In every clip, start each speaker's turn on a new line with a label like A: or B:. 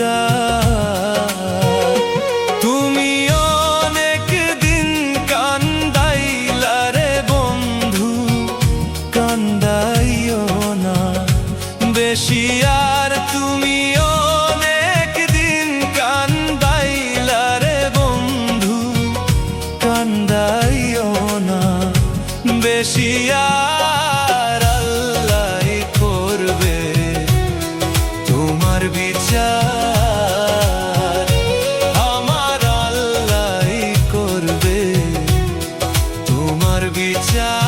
A: বিচার। তুমি অনেক দিন কান্দাইলা রে বন্ধু, কান্দাইও না বেশি আর। তুমি অনেক দিন কান্দাইলা রে বন্ধু, কান্দাইও না বেশি আর। আল্লাহ করবে তোমার বিচার, আমার আল্লাহ করবে তোমার বিচার।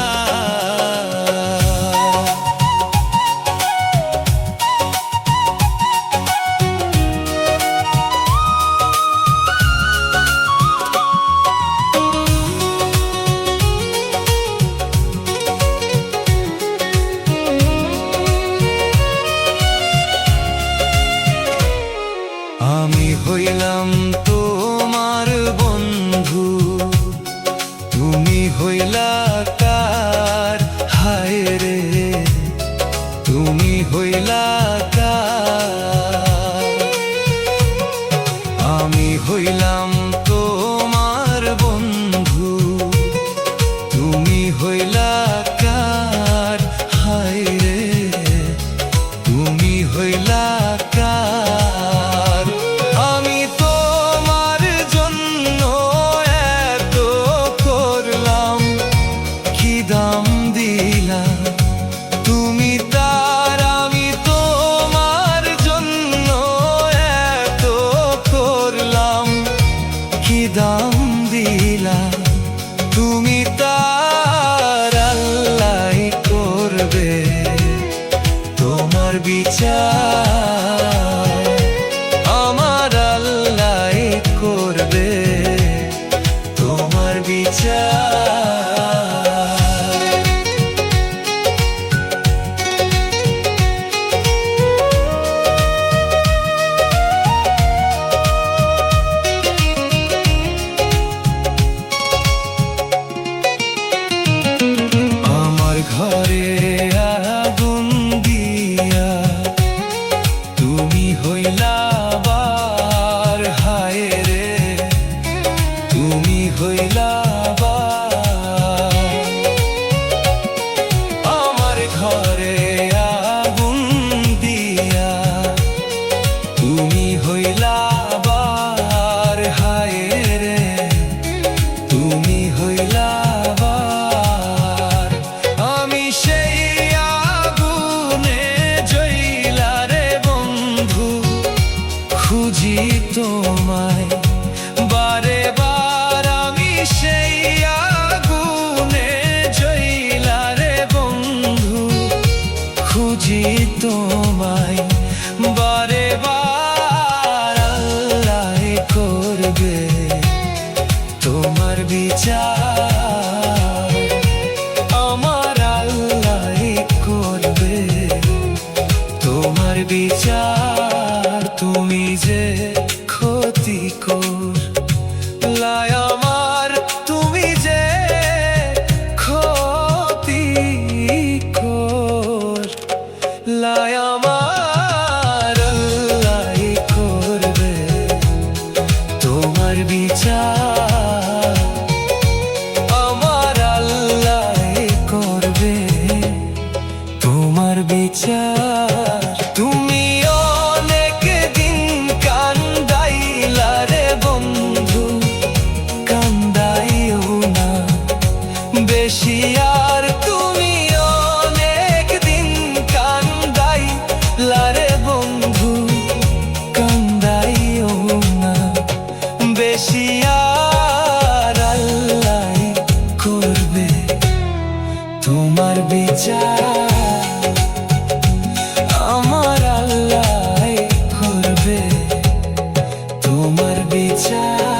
A: আমি হইলাম তোমার বন্ধু, তুমি হইলা কার? হায় রে তুমি হইলা কার? আমি হইলাম তোমার বন্ধু, তুমি হইলা কার? হায় রে তুমি হইলা কার? আমি তোমার জন্য এত করলাম, কি দাম দিলাম তুমি তার? আমি তোমার জন্য এত করলাম, কি দাম দিলাম তুমি তার? আল্লাহ করবে তোমার বিচার, আমার আল্লাহ করবে তোমার বিচার। আমার ঘরে আগুন দিয়া তুমি হইলা বার, হায় রে তুমি হইলা বার। আমার ঘরে আগুন দিয়া তুমি হইলা বার, হায় রে তুমি হইলা বার। আমি সেই আগুনে জ্বলা রে বন্ধু, খুঁজি তোমায় বারে বার। আমি সেই আগুনে জ্বলা রে বন্ধু, খুঁজি তোমায় বারে বার। আল্লাহ করবে তোমার বিচার, আমার আল্লাহ করবে তোমার বিচার। তুমি যে ক্ষতি করলাই আমার, তুমি যে ক্ষতি করলাই আমার, আল্লাহ করবে তোমার বিচার, আমার আল্লাহ করবে তোমার বিচার। তুমি অনেক দিন কান্দাইলা রে বন্ধু, কান্দাইও না বেশি আর। তুমি অনেক দিন কান্দাইলা রে বন্ধু, কান্দাইও না বেশি আর। আল্লাহ করবে তোমার বিচার, আমার আল্লাহ করবে তোমার বিচার।